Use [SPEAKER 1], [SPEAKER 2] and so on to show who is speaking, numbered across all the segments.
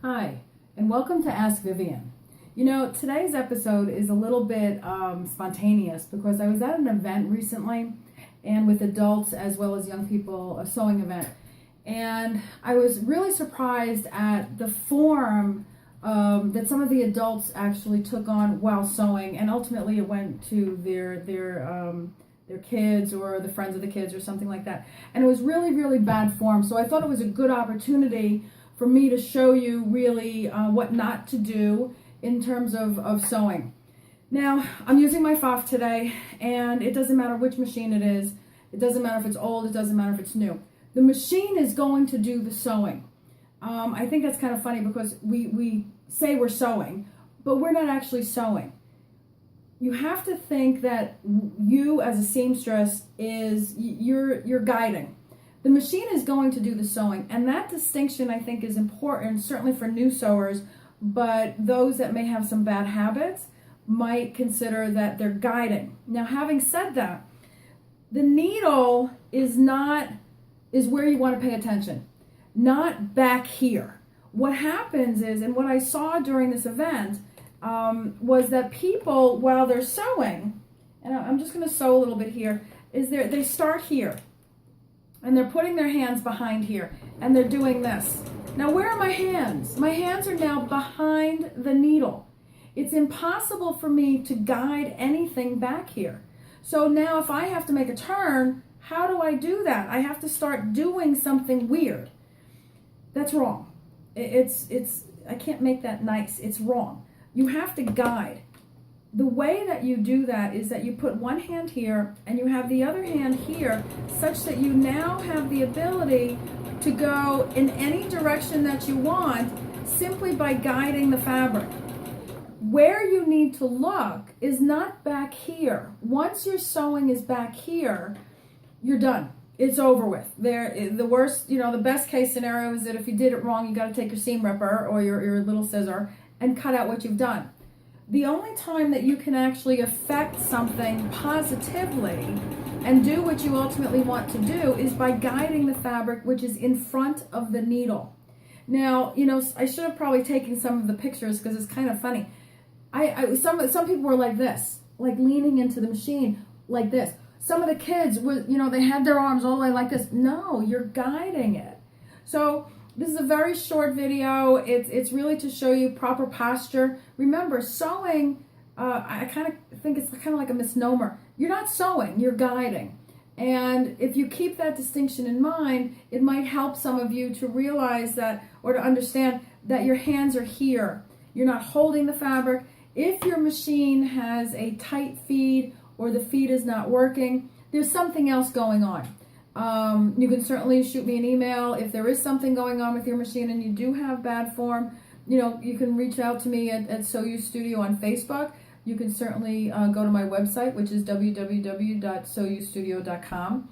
[SPEAKER 1] Hi, and welcome to Ask Vivian. You know, today's episode is a little bit spontaneous because I was at an event recently and with adults as well as young people, a sewing event. And I was really surprised at the form that some of the adults actually took on while sewing, and ultimately it went to their kids or the friends of the kids or something like that. And it was really, really bad form. So I thought it was a good opportunity for me to show you really what not to do in terms of sewing. Now, I'm using my FOF today, and it doesn't matter which machine it is. It doesn't matter if it's old. It doesn't matter if it's new. The machine is going to do the sewing. I think that's kind of funny because we say we're sewing, but we're not actually sewing. You have to think that you as a seamstress you're guiding. The machine is going to do the sewing, and that distinction I think is important, certainly for new sewers, but those that may have some bad habits might consider that they're guiding. Now, having said that, the needle is where you want to pay attention, not back here. What happens is, and what I saw during this event, was that people, while they're sewing, and I'm just going to sew a little bit here, they start here. And they're putting their hands behind here, and they're doing this. Now, where are my hands? My hands are now behind the needle. It's impossible for me to guide anything back here. So now if I have to make a turn, how do I do that? I have to start doing something weird. That's wrong. I can't make that nice. It's wrong. You have to guide. The way that you do that is that you put one hand here and you have the other hand here, such that you now have the ability to go in any direction that you want simply by guiding the fabric. Where you need to look is not back here. Once your sewing is back here, you're done. It's over with. The best case scenario is that if you did it wrong, you got to take your seam ripper or your little scissor and cut out what you've done. The only time that you can actually affect something positively and do what you ultimately want to do is by guiding the fabric, which is in front of the needle. Now, I should have probably taken some of the pictures because it's kind of funny. Some people were like this, like leaning into the machine like this. Some of the kids were, they had their arms all the way like this. No, you're guiding it. So this is a very short video. It's really to show you proper posture. Remember, sewing, I kind of think it's kind of like a misnomer. You're not sewing, you're guiding. And if you keep that distinction in mind, it might help some of you to realize that, or to understand that your hands are here. You're not holding the fabric. If your machine has a tight feed or the feed is not working, there's something else going on. You can certainly shoot me an email if there is something going on with your machine and you do have bad form. You can reach out to me at So You Studio on Facebook. You can certainly go to my website, which is www.soyoustudio.com.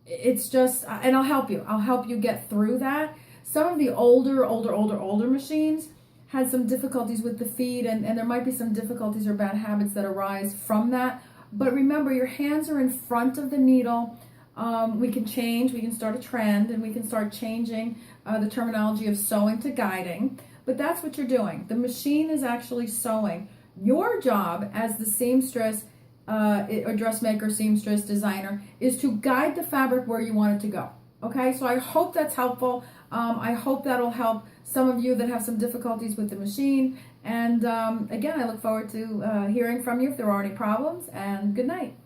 [SPEAKER 1] It's just, and I'll help you. I'll help you get through that. Some of the older machines had some difficulties with the feed, and there might be some difficulties or bad habits that arise from that. But remember, your hands are in front of the needle. We can start a trend, and we can start changing the terminology of sewing to guiding. But that's what you're doing. The machine is actually sewing. Your job as the seamstress or dressmaker, seamstress, designer is to guide the fabric where you want it to go. Okay, so I hope that's helpful. I hope that'll help some of you that have some difficulties with the machine. And again, I look forward to hearing from you if there are any problems. And good night.